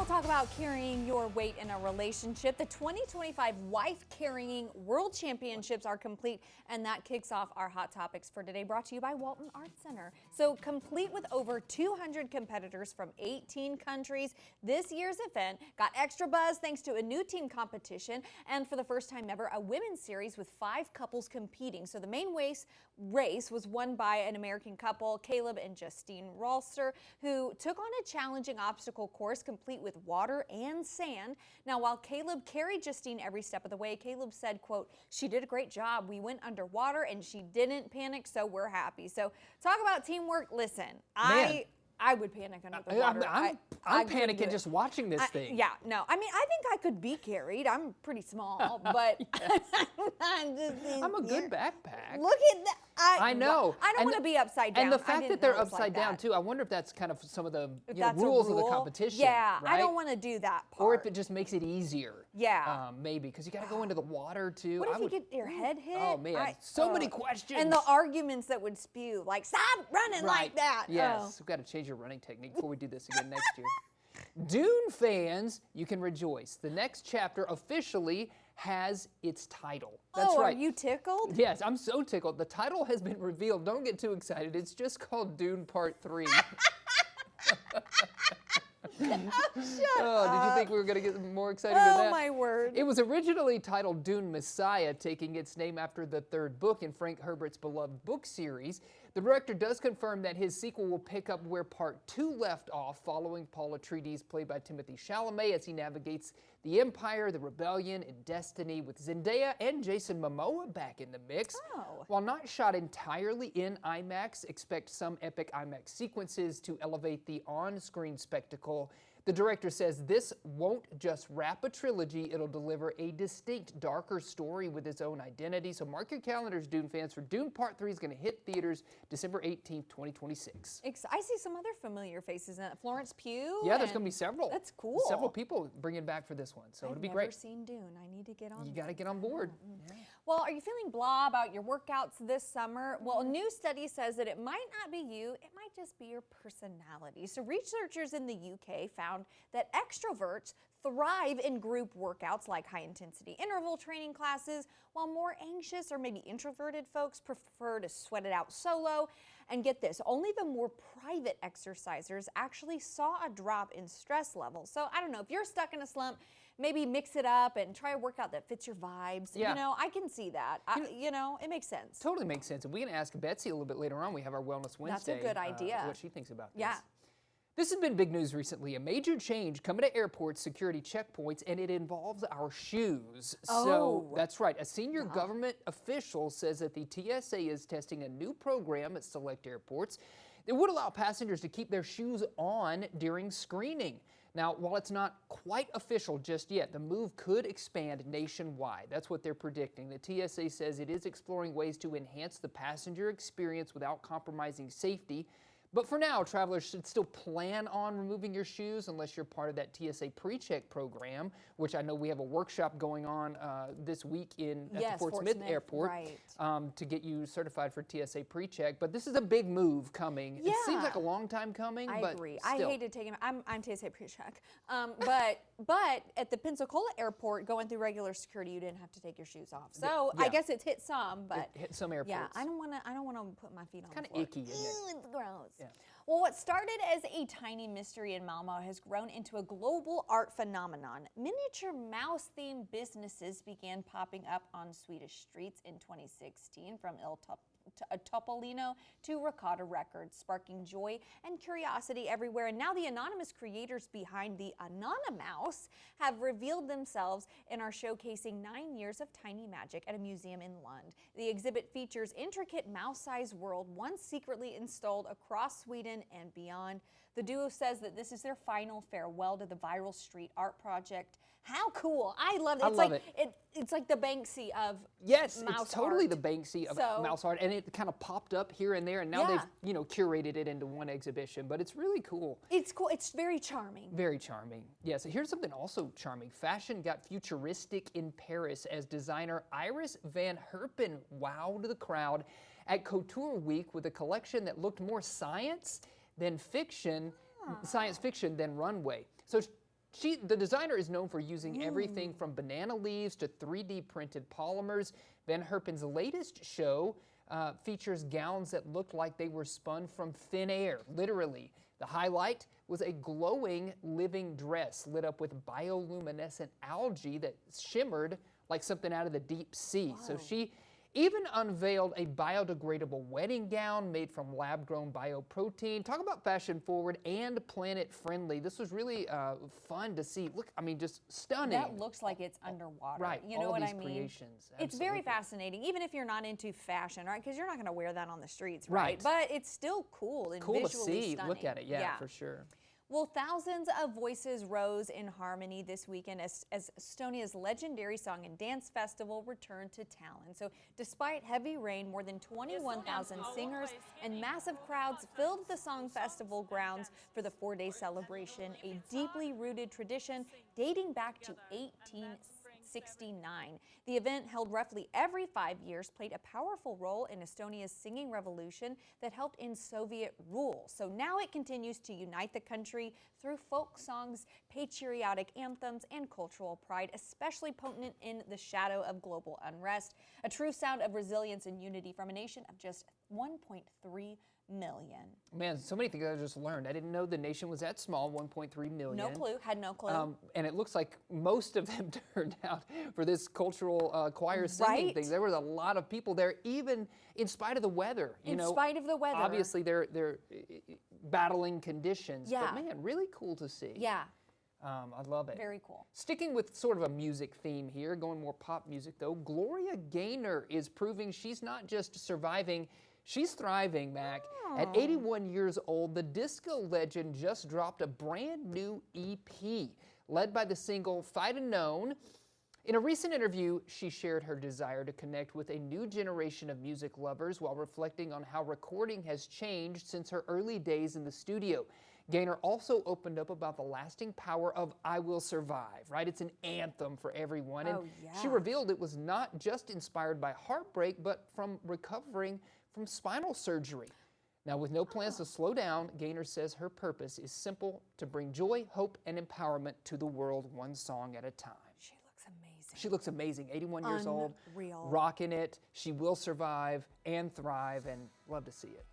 talk about carrying your weight in a relationship. The 2025 Wife Carrying World Championships are complete, and that kicks off our Hot Topics for today, brought to you by Walton Arts Center. So complete with over 200 competitors from 18 countries, this year's event got extra buzz thanks to a new team competition, and for the first time ever, a women's series with 5 couples competing. So the main race was won by an American couple, Caleb and Justine Rolster, who took on a challenging obstacle course complete with water and sand. Now, while Caleb carried Justine every step of the way, Caleb said, quote, "She did a great job. We went underwater and she didn't panic, so we're happy." So talk about teamwork. Listen, I would panic under the water. I'm panicking just watching this thing. Yeah, no. I mean, I think I could be carried. I'm pretty small, but I'm a good backpack. Look at that. I know. I don't want to be upside down. And the fact that they're upside down too, I wonder if that's kind of some of the rules of the competition. Yeah, right? I don't want to do that part. Or if it just makes it easier. Yeah. Maybe, because you got to go into the water too. What if you get your head hit? Oh man, so many questions. And the arguments that would spew, like, stop running like that. Yes, we've got to change your running technique before we do this again next year. Dune fans, you can rejoice. The next chapter officially has its title. That's right. Are you tickled? Yes, I'm so tickled. The title has been revealed. Don't get too excited. It's just called Dune Part 3. Shut up. Did you think we were going to get more excited than that? Oh, my word. It was originally titled Dune Messiah, taking its name after the 3rd book in Frank Herbert's beloved book series. The director does confirm that his sequel will pick up where Part 2 left off, following Paul Atreides, played by Timothée Chalamet, as he navigates the Empire, the Rebellion, and Destiny, with Zendaya and Jason Momoa back in the mix. Oh. While not shot entirely in IMAX, expect some epic IMAX sequences to elevate the on-screen spectacle. The director says this won't just wrap a trilogy, it'll deliver a distinct, darker story with its own identity. So mark your calendars, Dune fans, for Dune Part 3 is going to hit theaters December 18th, 2026. I see some other familiar faces in it. Florence Pugh. Yeah, there's going to be several. That's cool. Several people bringing back for this one, so it'll be great. I've never seen Dune. I need to get on. You got to get on board. Yeah. Well, are you feeling blah about your workouts this summer? Well, a new study says that it might not be you, it might just be your personality. So researchers in the UK found that extroverts thrive in group workouts like high-intensity interval training classes, while more anxious or maybe introverted folks prefer to sweat it out solo. And get this, only the more private exercisers actually saw a drop in stress levels. So I don't know, if you're stuck in a slump, maybe mix it up and try a workout that fits your vibes. Yeah. You know, I can see that. It makes sense. Totally makes sense. And we're going to ask Betsy a little bit later on. We have our Wellness Wednesday. That's a good idea. What she thinks about this. Yeah. This has been big news recently. A major change coming to airport security checkpoints, and it involves our shoes. So that's right. A senior government official says that the TSA is testing a new program at select airports that would allow passengers to keep their shoes on during screening. Now, while it's not quite official just yet, the move could expand nationwide. That's what they're predicting. The TSA says it is exploring ways to enhance the passenger experience without compromising safety. But for now, travelers should still plan on removing your shoes unless you're part of that TSA pre-check program, which I know we have a workshop going on this week at the Fort Smith Airport to get you certified for TSA pre-check. But this is a big move coming. Yeah. It seems like a long time coming, I but agree. still. I hated taking I'm TSA pre-check. But at the Pensacola Airport, going through regular security, you didn't have to take your shoes off. So I guess it's hit some, but it hit some airports. Yeah, I don't want to put my feet on. Kind of icky, isn't it? Ew, it's gross. Yeah. Well, what started as a tiny mystery in Malmo has grown into a global art phenomenon. Miniature mouse-themed businesses began popping up on Swedish streets in 2016, from Topolino to Ricotta Records, sparking joy and curiosity everywhere. And now the anonymous creators behind the Anonymouse have revealed themselves and are showcasing 9 years of tiny magic at a museum in Lund. The exhibit features intricate mouse-sized world once secretly installed across Sweden and beyond. The duo says that this is their final farewell to the viral street art project. How cool. I love it. I love it. It's like the Banksy of Yes, mouse it's totally art. the Banksy of mouse art, and it kind of popped up here and there, and now they've curated it into one exhibition. But it's really cool. It's cool. It's very charming. Very charming. Yeah. So here's something also charming. Fashion got futuristic in Paris as designer Iris Van Herpen wowed the crowd at Couture Week with a collection that looked more science fiction than runway. So The designer is known for using everything from banana leaves to 3D printed polymers. Van Herpen's latest show features gowns that looked like they were spun from thin air, literally. The highlight was a glowing living dress lit up with bioluminescent algae that shimmered like something out of the deep sea. Whoa. So she even unveiled a biodegradable wedding gown made from lab-grown bioprotein. Talk about fashion forward and planet friendly. This was really fun to see. Look, I mean, just stunning. That looks like it's underwater. Right, You know all what these I mean? creations. It's very absolutely. fascinating, even if you're not into fashion, right? Because you're not going to wear that on the streets, Right. right? But it's still cool and Cool to visually see. stunning. Look at it, yeah, for sure. Well, thousands of voices rose in harmony this weekend as Estonia's legendary song and dance festival returned to talent. So despite heavy rain, more than 21,000 singers and massive crowds filled the song festival grounds for the 4-day celebration, a deeply rooted tradition dating back to 1869. The event, held roughly every 5 years, played a powerful role in Estonia's singing revolution that helped end Soviet rule. So now it continues to unite the country through folk songs, patriotic anthems, and cultural pride, especially potent in the shadow of global unrest. A true sound of resilience and unity from a nation of just 1.3 million. Man, so many things I just learned. I didn't know the nation was that small, 1.3 million. No clue, had no clue. And it looks like most of them turned out for this cultural choir singing Right? thing. There was a lot of people there, even in spite of the weather. In spite of the weather. Obviously, they're battling conditions. Yeah. But man, really cool to see. Yeah, I love it. very cool. Sticking with sort of a music theme here, going more pop music though, Gloria Gaynor is proving she's not just surviving, she's thriving, Mac. At 81 years old, the disco legend just dropped a brand new EP, led by the single Fight Unknown. In a recent interview, she shared her desire to connect with a new generation of music lovers while reflecting on how recording has changed since her early days in the studio. Gaynor also opened up about the lasting power of I Will Survive, right? It's an anthem for everyone. And she revealed it was not just inspired by heartbreak, but from recovering from spinal surgery. Now, with no plans to slow down, Gaynor says her purpose is simple: to bring joy, hope, and empowerment to the world, one song at a time. She looks amazing. She looks amazing, 81 years old, Unreal. rocking it. She will survive and thrive, and love to see it.